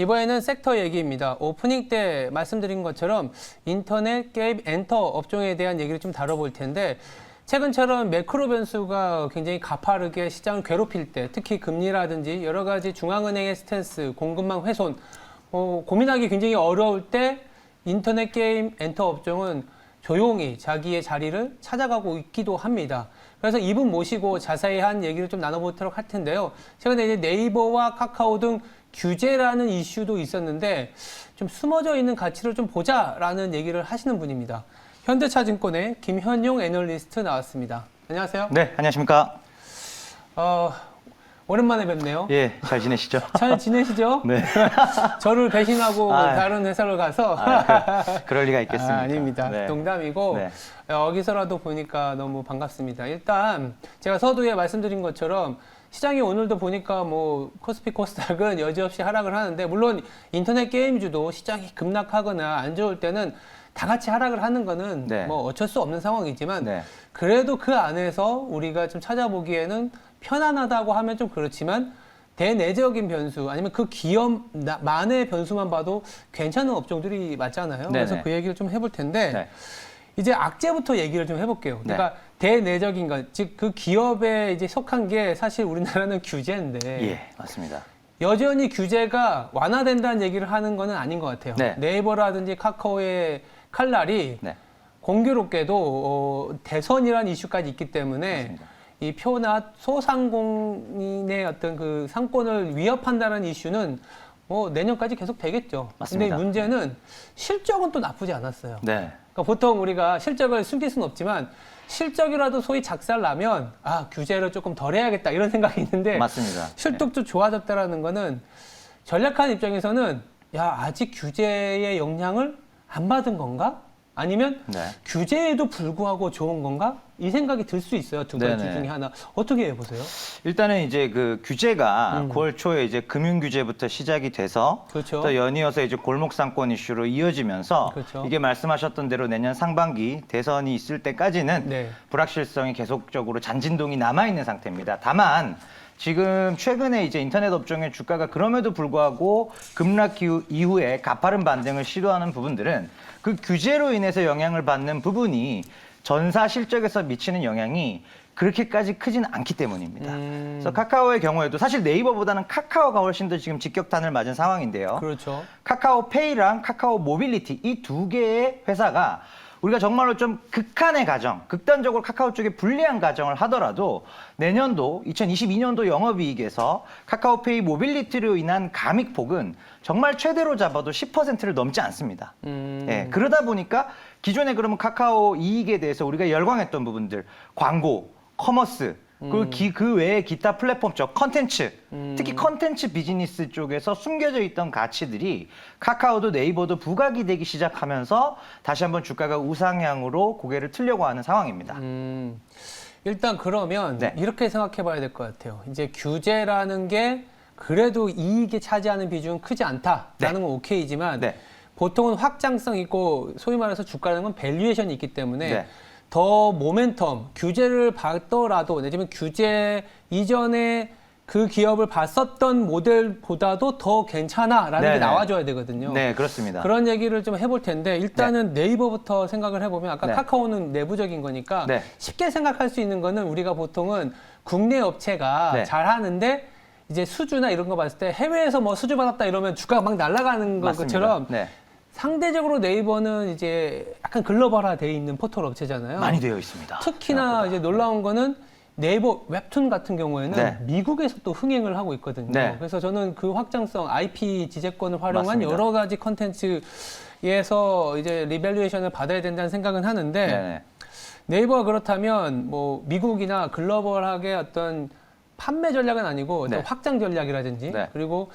이번에는 섹터 얘기입니다. 오프닝 때 말씀드린 것처럼 인터넷, 게임, 엔터 업종에 대한 얘기를 좀 다뤄볼 텐데 최근처럼 매크로 변수가 굉장히 가파르게 시장을 괴롭힐 때 특히 금리라든지 여러 가지 중앙은행의 스탠스, 공급망 훼손 고민하기 굉장히 어려울 때 인터넷, 게임, 엔터 업종은 조용히 자기의 자리를 찾아가고 있기도 합니다. 그래서 이분 모시고 자세히 한 얘기를 좀 나눠보도록 할 텐데요. 최근에 이제 네이버와 카카오 등 규제라는 이슈도 있었는데 좀 숨어져 있는 가치를 좀 보자라는 얘기를 하시는 분입니다. 현대차증권의 김현용 애널리스트 나왔습니다. 안녕하세요. 네, 안녕하십니까. 오랜만에 뵙네요. 예, 잘 지내시죠? 잘 지내시죠? 네. 저를 배신하고 다른 회사로 가서. 그럴 리가 있겠습니까? 아닙니다. 네. 농담이고 네. 여기서라도 보니까 너무 반갑습니다. 일단 제가 서두에 말씀드린 것처럼 시장이 오늘도 보니까 뭐 코스피 코스닥은 여지없이 하락을 하는데 물론 인터넷 게임주도 시장이 급락하거나 안 좋을 때는 다 같이 하락을 하는 거는 네. 뭐 어쩔 수 없는 상황이지만 네. 그래도 그 안에서 우리가 좀 찾아보기에는 편안하다고 하면 좀 그렇지만 대내적인 변수 아니면 그 기업만의 변수만 봐도 괜찮은 업종들이 맞잖아요. 네네. 그래서 그 얘기를 좀 해볼 텐데 네. 이제 악재부터 얘기를 좀 해볼게요. 네. 그러니까 대내적인 것, 즉 그 기업에 이제 속한 게 사실 우리나라는 규제인데 예, 맞습니다. 여전히 규제가 완화된다는 얘기를 하는 거는 아닌 것 같아요. 네. 네이버라든지 카카오의 칼날이 네. 공교롭게도 대선이라는 이슈까지 있기 때문에 맞습니다. 이 표나 소상공인의 어떤 그 상권을 위협한다는 이슈는 뭐 내년까지 계속 되겠죠. 맞습니다. 근데 문제는 실적은 또 나쁘지 않았어요. 네. 그러니까 보통 우리가 실적을 숨길 수는 없지만 실적이라도 소위 작살 나면 규제를 조금 덜 해야겠다 이런 생각이 있는데 맞습니다. 실적도 좋아졌다라는 거는 전략하는 입장에서는 아직 규제의 영향을 안 받은 건가? 아니면 네. 규제에도 불구하고 좋은 건가? 이 생각이 들 수 있어요. 두 가지 네네. 중에 하나. 어떻게 해보세요? 일단은 이제 그 규제가 9월 초에 이제 금융 규제부터 시작이 돼서 그렇죠. 또 연이어서 이제 골목 상권 이슈로 이어지면서 그렇죠. 이게 말씀하셨던 대로 내년 상반기 대선이 있을 때까지는 네. 불확실성이 계속적으로 잔진동이 남아 있는 상태입니다. 다만 지금 최근에 이제 인터넷 업종의 주가가 그럼에도 불구하고 급락 이후에 가파른 반등을 시도하는 부분들은 그 규제로 인해서 영향을 받는 부분이 전사 실적에서 미치는 영향이 그렇게까지 크지는 않기 때문입니다. 그래서 카카오의 경우에도 사실 네이버보다는 카카오가 훨씬 더 지금 직격탄을 맞은 상황인데요. 그렇죠. 카카오페이랑 카카오 모빌리티 이 두 개의 회사가 우리가 정말로 좀 극한의 가정, 극단적으로 카카오 쪽에 불리한 가정을 하더라도 내년도 2022년도 영업이익에서 카카오페이 모빌리티로 인한 감익폭은 정말 최대로 잡아도 10%를 넘지 않습니다. 예, 그러다 보니까 기존에 그러면 카카오 이익에 대해서 우리가 열광했던 부분들, 광고, 커머스, 그 외에 기타 플랫폼 쪽 컨텐츠, 특히 컨텐츠 비즈니스 쪽에서 숨겨져 있던 가치들이 카카오도 네이버도 부각이 되기 시작하면서 다시 한번 주가가 우상향으로 고개를 틀려고 하는 상황입니다. 일단 그러면 네. 이렇게 생각해 봐야 될 것 같아요. 이제 규제라는 게 그래도 이익에 차지하는 비중은 크지 않다라는 네. 건 오케이지만 네. 보통은 확장성 있고 소위 말해서 주가라는 건 밸류에이션이 있기 때문에 네. 더 모멘텀, 규제를 받더라도 내지만 규제 이전에 그 기업을 봤었던 모델보다도 더 괜찮아라는 게 네네. 나와줘야 되거든요. 네, 그렇습니다. 그런 얘기를 좀 해볼 텐데 일단은 네이버부터 생각을 해보면 아까 네. 카카오는 내부적인 거니까 네. 쉽게 생각할 수 있는 거는 우리가 보통은 국내 업체가 네. 잘하는데 이제 수주나 이런 거 봤을 때 해외에서 뭐 수주 받았다 이러면 주가가 막 날아가는 맞습니다. 것처럼 네. 상대적으로 네이버는 이제 약간 글로벌화되어 있는 포털 업체잖아요. 많이 되어 있습니다. 특히나 생각보다. 이제 놀라운 거는 네이버 웹툰 같은 경우에는 네. 미국에서 또 흥행을 하고 있거든요. 네. 그래서 저는 그 확장성, IP 지재권을 활용한 맞습니다. 여러 가지 컨텐츠에서 이제 리밸류에이션을 받아야 된다는 생각은 하는데 네네. 네이버가 그렇다면 뭐 미국이나 글로벌하게 어떤 판매 전략은 아니고 어떤 네. 확장 전략이라든지 네. 그리고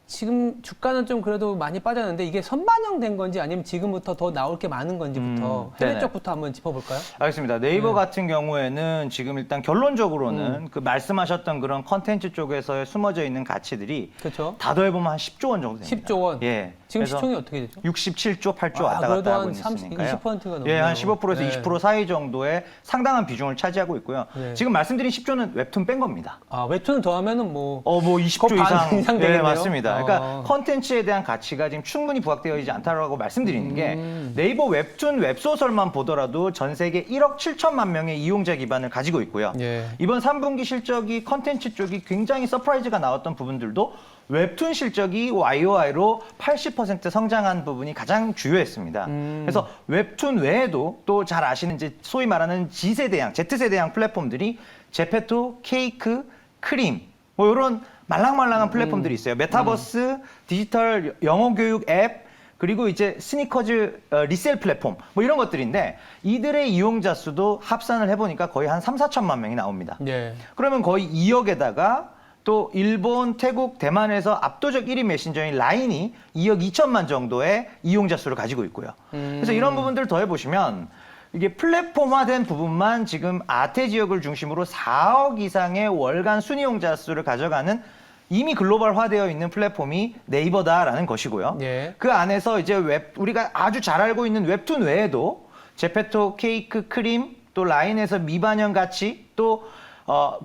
지금 주가는 좀 그래도 많이 빠졌는데 이게 선반영된 건지 아니면 지금부터 더 나올 게 많은 건지부터 해외 네네. 쪽부터 한번 짚어볼까요? 알겠습니다. 네이버 같은 경우에는 지금 일단 결론적으로는 그 말씀하셨던 그런 컨텐츠 쪽에서 숨어져 있는 가치들이 그렇죠? 다 더해보면 한 10조 원 정도 됩니다. 10조 원. 예. 지금 그래서 시총이 어떻게 되죠? 67조, 8조 아, 왔다 그래도 갔다 하고 한 30, 있으니까요. 20%가 넘네요. 예, 한 15%에서 네. 20% 사이 정도의 상당한 비중을 차지하고 있고요. 네. 지금 말씀드린 10조는 웹툰 뺀 겁니다. 웹툰 더하면은 뭐 뭐 20조 반 이상. 이상 예, 되겠네요. 맞습니다. 그러니까 컨텐츠에 대한 가치가 지금 충분히 부각되어 있지 않다고 말씀드리는 게 네이버 웹툰 웹소설만 보더라도 전 세계 1억 7천만 명의 이용자 기반을 가지고 있고요. 예. 이번 3분기 실적이 컨텐츠 쪽이 굉장히 서프라이즈가 나왔던 부분들도 웹툰 실적이 YOY로 80% 성장한 부분이 가장 주요했습니다. 그래서 웹툰 외에도 또 잘 아시는 이제 소위 말하는 G세대양, Z세대양 플랫폼들이 제페토, 케이크, 크림 뭐 이런 말랑말랑한 플랫폼들이 있어요. 메타버스, 디지털 영어 교육 앱, 그리고 이제 스니커즈 리셀 플랫폼 뭐 이런 것들인데 이들의 이용자 수도 합산을 해보니까 거의 한 3, 4천만 명이 나옵니다. 예. 그러면 거의 2억에다가 또 일본, 태국, 대만에서 압도적 1위 메신저인 라인이 2억 2천만 정도의 이용자 수를 가지고 있고요. 그래서 이런 부분들을 더해보시면 이게 플랫폼화된 부분만 지금 아태 지역을 중심으로 4억 이상의 월간 순이용자 수를 가져가는 이미 글로벌화되어 있는 플랫폼이 네이버다라는 것이고요. 예. 그 안에서 이제 우리가 아주 잘 알고 있는 웹툰 외에도 제페토, 케이크, 크림, 또 라인에서 미반영 가치, 또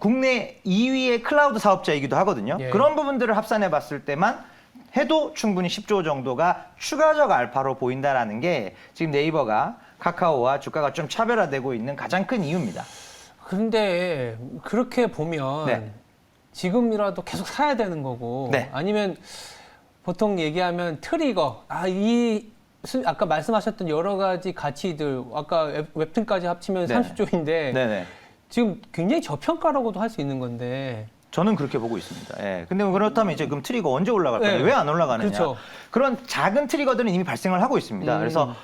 국내 2위의 클라우드 사업자이기도 하거든요. 예. 그런 부분들을 합산해 봤을 때만 해도 충분히 10조 정도가 추가적 알파로 보인다라는 게 지금 네이버가 카카오와 주가가 좀 차별화되고 있는 가장 큰 이유입니다. 근데 그렇게 보면 네. 지금이라도 계속 사야 되는 거고 네. 아니면 보통 얘기하면 트리거 아까 말씀하셨던 여러 가지 가치들 아까 웹툰까지 합치면 네네. 30조인데 네네. 지금 굉장히 저평가라고도 할 수 있는 건데 저는 그렇게 보고 있습니다. 예. 근데 그렇다면 이제 그럼 트리거 언제 올라갈 거냐? 네. 왜 안 올라가느냐? 그렇죠. 그런 작은 트리거들은 이미 발생을 하고 있습니다. 그래서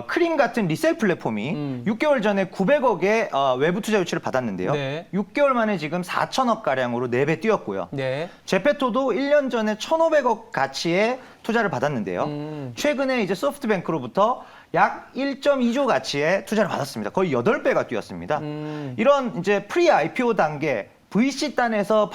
크림 같은 리셀 플랫폼이 6개월 전에 900억의 외부 투자 유치를 받았는데요. 네. 6개월 만에 지금 4천억 가량으로 4배 뛰었고요. 네. 제페토도 1년 전에 1,500억 가치의 투자를 받았는데요. 최근에 이제 소프트뱅크로부터 약 1.2조 가치의 투자를 받았습니다. 거의 8배가 뛰었습니다. 이런 이제 프리 IPO 단계 VC단에서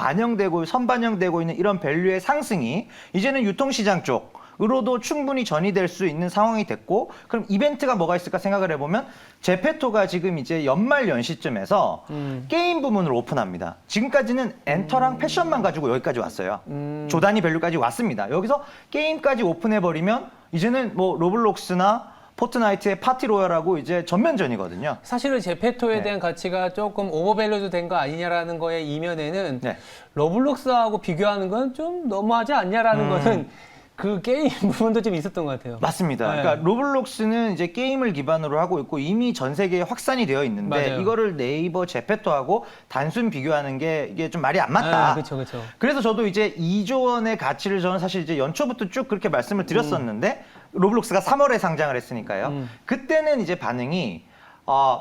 선반영되고 있는 이런 밸류의 상승이 이제는 유통시장 쪽으로도 충분히 전이될 수 있는 상황이 됐고, 그럼 이벤트가 뭐가 있을까 생각을 해보면 제페토가 지금 이제 연말 연시점에서 게임 부문을 오픈합니다. 지금까지는 엔터랑 패션만 가지고 여기까지 왔어요. 조단위 밸류까지 왔습니다. 여기서 게임까지 오픈해버리면 이제는 뭐 로블록스나 포트나이트의 파티로얄하고 이제 전면전이거든요. 사실은 제페토에 네. 대한 가치가 조금 오버밸류도 된 거 아니냐라는 거의 이면에는 네. 러블록스하고 비교하는 건 좀 너무하지 않냐라는 거는 그 게임 부분도 좀 있었던 것 같아요. 맞습니다. 네. 그러니까 로블록스는 이제 게임을 기반으로 하고 있고 이미 전 세계에 확산이 되어 있는데 맞아요. 이거를 네이버 제페토하고 단순 비교하는 게 이게 좀 말이 안 맞다. 그렇죠, 그렇죠. 그래서 저도 이제 2조 원의 가치를 저는 사실 이제 연초부터 쭉 그렇게 말씀을 드렸었는데 로블록스가 3월에 상장을 했으니까요. 그때는 이제 반응이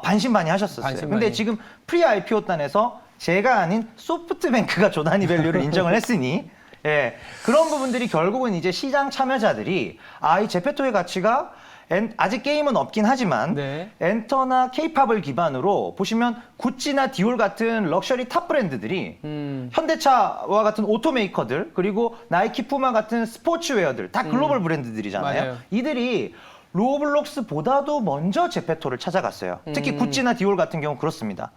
반신반의 하셨었어요. 반신반의. 근데 지금 프리 IPO 단에서 제가 아닌 소프트뱅크가 조단위 밸류를 인정을 했으니 예, 그런 부분들이 결국은 이제 시장 참여자들이 이 제페토의 가치가 아직 게임은 없긴 하지만 네. 엔터나 케이팝을 기반으로 보시면 구찌나 디올 같은 럭셔리 탑 브랜드들이 현대차와 같은 오토메이커들 그리고 나이키 푸마 같은 스포츠웨어들 다 글로벌 브랜드들이잖아요. 맞아요. 이들이 로블록스보다도 먼저 제페토를 찾아갔어요. 특히 구찌나 디올 같은 경우 그렇습니다.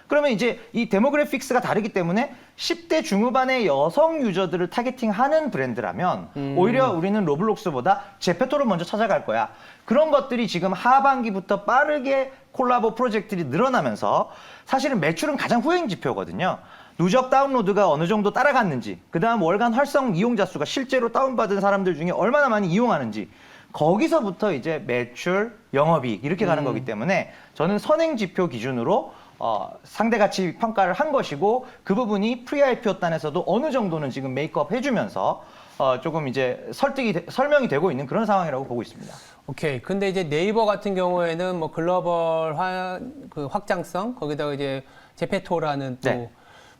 그러면 이제 이 데모그래픽스가 다르기 때문에 10대 중후반의 여성 유저들을 타겟팅하는 브랜드라면 오히려 우리는 로블록스보다 제페토를 먼저 찾아갈 거야. 그런 것들이 지금 하반기부터 빠르게 콜라보 프로젝트들이 늘어나면서 사실은 매출은 가장 후행 지표거든요. 누적 다운로드가 어느 정도 따라갔는지, 그 다음 월간 활성 이용자 수가 실제로 다운받은 사람들 중에 얼마나 많이 이용하는지, 거기서부터 이제 매출, 영업이익 이렇게 가는 거기 때문에 저는 선행 지표 기준으로 상대 가치 평가를 한 것이고 그 부분이 프리 IPO 단에서도 어느 정도는 지금 메이크업 해주면서 조금 이제 설명이 되고 있는 그런 상황이라고 보고 있습니다. 오케이. 근데 이제 네이버 같은 경우에는 뭐 글로벌 확장성 거기다가 이제 제페토라는 또 네.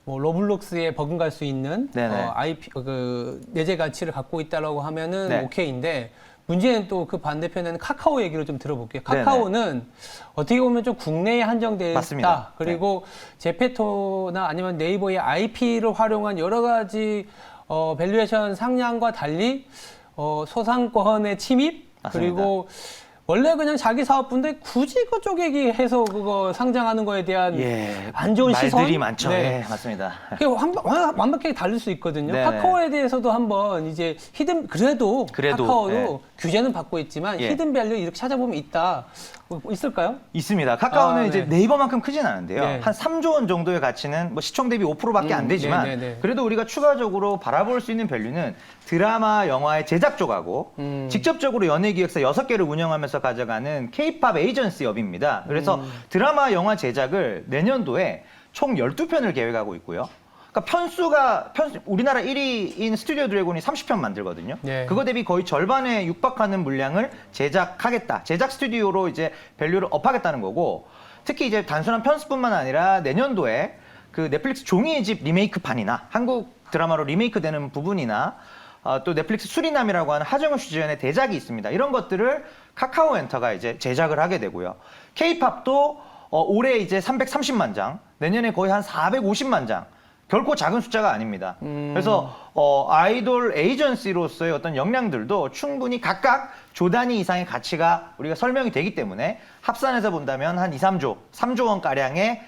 뭐 로블록스에 버금갈 수 있는 네네. 내재 가치를 갖고 있다라고 하면은 네. 오케이인데 문제는 또 그 반대편에는 카카오 얘기를 좀 들어볼게요. 네네. 카카오는 어떻게 보면 좀 국내에 한정되어 맞습니다. 있다. 그리고 제페토나 아니면 네이버의 IP를 활용한 여러 가지 밸류에이션 상향과 달리 소상권의 침입 맞습니다. 그리고 원래 그냥 자기 사업부인데 굳이 그 쪼개기 해서 그거 상장하는 거에 대한 안 좋은 시선? 말들이 많죠. 네. 네, 맞습니다. 그게 완벽하게 다를 수 있거든요. 네네. 카카오에 대해서도 한번 이제 그래도 카카오도 네. 규제는 받고 있지만 히든 밸류 이렇게 찾아보면 있다. 뭐 있을까요? 있습니다. 카카오는 네. 이제 네이버만큼 크진 않은데요. 네. 한 3조 원 정도의 가치는 뭐 시총 대비 5%밖에 안 되지만 네네네. 그래도 우리가 추가적으로 바라볼 수 있는 밸류는 드라마, 영화의 제작 쪽하고 직접적으로 연예기획사 6개를 운영하면서 가져가는 K-팝 에이전시 업입니다. 그래서 드라마, 영화 제작을 내년도에 총 12편을 계획하고 있고요. 그러니까 우리나라 1위인 스튜디오 드래곤이 30편 만들거든요. 네. 그거 대비 거의 절반에 육박하는 물량을 제작하겠다. 제작 스튜디오로 이제 밸류를 업하겠다는 거고, 특히 이제 단순한 편수뿐만 아니라 내년도에 그 넷플릭스 종이의 집 리메이크판이나 한국 드라마로 리메이크되는 부분이나 또 넷플릭스 수리남이라고 하는 하정우 씨 주연의 대작이 있습니다. 이런 것들을 카카오 엔터가 이제 제작을 하게 되고요. K-팝도 올해 이제 330만 장, 내년에 거의 한 450만 장. 결코 작은 숫자가 아닙니다. 그래서 아이돌 에이전시로서의 어떤 역량들도 충분히 각각 조 단위 이상의 가치가 우리가 설명이 되기 때문에 합산해서 본다면 한 3조 원 가량의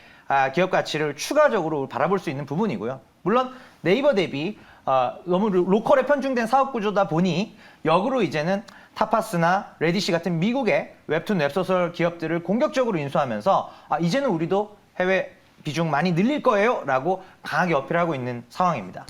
기업 가치를 추가적으로 바라볼 수 있는 부분이고요. 물론 네이버 대비 너무 로컬에 편중된 사업 구조다 보니 역으로 이제는 타파스나 레디시 같은 미국의 웹툰 웹소설 기업들을 공격적으로 인수하면서 이제는 우리도 해외 비중 많이 늘릴 거예요 라고 강하게 어필하고 있는 상황입니다.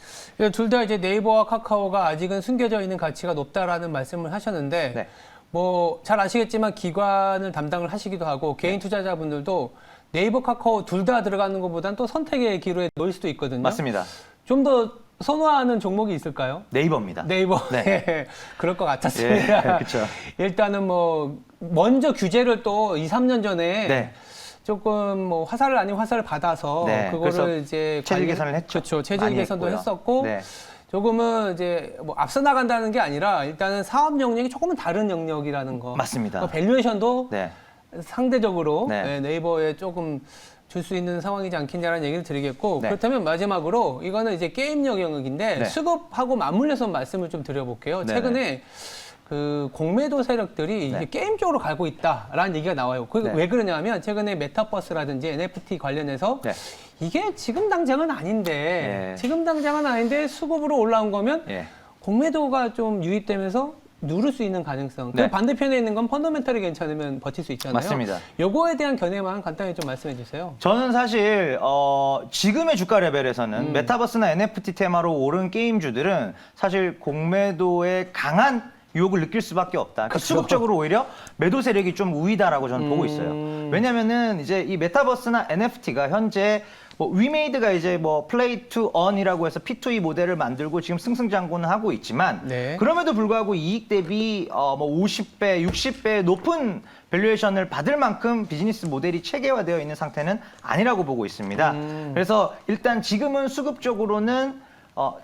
둘 다 이제 네이버와 카카오가 아직은 숨겨져 있는 가치가 높다라는 말씀을 하셨는데 네. 뭐 잘 아시겠지만 기관을 담당을 하시기도 하고 개인 투자자분들도 네이버, 카카오 둘 다 들어가는 것보다는 또 선택의 기로에 놓일 수도 있거든요. 맞습니다. 좀 더 선호하는 종목이 있을까요? 네이버입니다. 네이버. 네. 그럴 것 같았습니다. 그렇죠. 일단은 뭐 먼저 규제를 또 2, 3년 전에 네. 조금 뭐 화살을 아닌 화살을 받아서 네, 그거를 이제 체질 개선을 했죠. 그렇죠. 체질 많이 개선도 했고요. 했었고 네. 조금은 이제 뭐 앞서 나간다는 게 아니라 일단은 사업 영역이 조금은 다른 영역이라는 거. 맞습니다. 밸류에이션도 네. 상대적으로 네. 네이버에 조금 줄 수 있는 상황이지 않겠냐라는 얘기를 드리겠고 네. 그렇다면 마지막으로 이거는 이제 게임 영역인데 네. 수급하고 맞물려서 말씀을 좀 드려볼게요. 네. 최근에 그 공매도 세력들이 네. 이제 게임 쪽으로 가고 있다라는 얘기가 나와요. 네. 왜 그러냐면 최근에 메타버스라든지 NFT 관련해서 네. 이게 지금 당장은 아닌데 수급으로 올라온 거면 예. 공매도가 좀 유입되면서 누를 수 있는 가능성. 네. 그 반대편에 있는 건 펀더멘털이 괜찮으면 버틸 수 있잖아요. 맞습니다. 요거에 대한 견해만 간단히 좀 말씀해 주세요. 저는 사실 지금의 주가 레벨에서는 메타버스나 NFT 테마로 오른 게임주들은 사실 공매도에 강한 유혹을 느낄 수밖에 없다. 그러니까 그렇죠. 수급적으로 오히려 매도 세력이 좀 우위다라고 저는 보고 있어요. 왜냐면은 이제 이 메타버스나 NFT가 현재 뭐 위메이드가 이제 뭐 플레이 투 언이라고 해서 P2E 모델을 만들고 지금 승승장구는 하고 있지만 네. 그럼에도 불구하고 이익 대비 뭐 50배, 60배 높은 밸류에이션을 받을 만큼 비즈니스 모델이 체계화되어 있는 상태는 아니라고 보고 있습니다. 그래서 일단 지금은 수급적으로는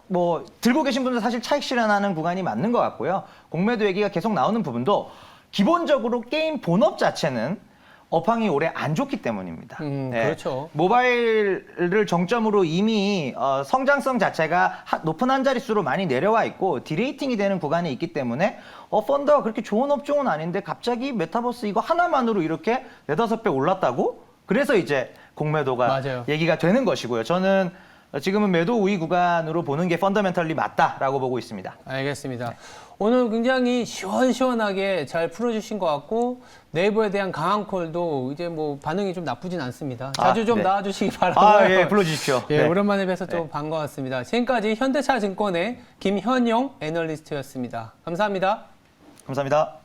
뭐 들고 계신 분들 사실 차익 실현하는 구간이 맞는 것 같고요. 공매도 얘기가 계속 나오는 부분도 기본적으로 게임 본업 자체는 업황이 올해 안 좋기 때문입니다. 그렇죠. 모바일을 정점으로 이미 성장성 자체가 높은 한 자릿수로 많이 내려와 있고 디레이팅이 되는 구간이 있기 때문에 펀드가 그렇게 좋은 업종은 아닌데 갑자기 메타버스 이거 하나만으로 이렇게 4-5배 올랐다고? 그래서 이제 공매도가 맞아요. 얘기가 되는 것이고요. 저는 지금은 매도 우위 구간으로 보는 게 펀더멘털리 맞다라고 보고 있습니다. 알겠습니다. 오늘 굉장히 시원시원하게 잘 풀어주신 것 같고 네이버에 대한 강한 콜도 이제 뭐 반응이 좀 나쁘진 않습니다. 자주 좀 네. 나와주시기 바라고요. 예, 불러주십시오. 예, 네. 오랜만에 뵈서 좀 반가웠습니다. 지금까지 현대차증권의 김현용 애널리스트였습니다. 감사합니다. 감사합니다.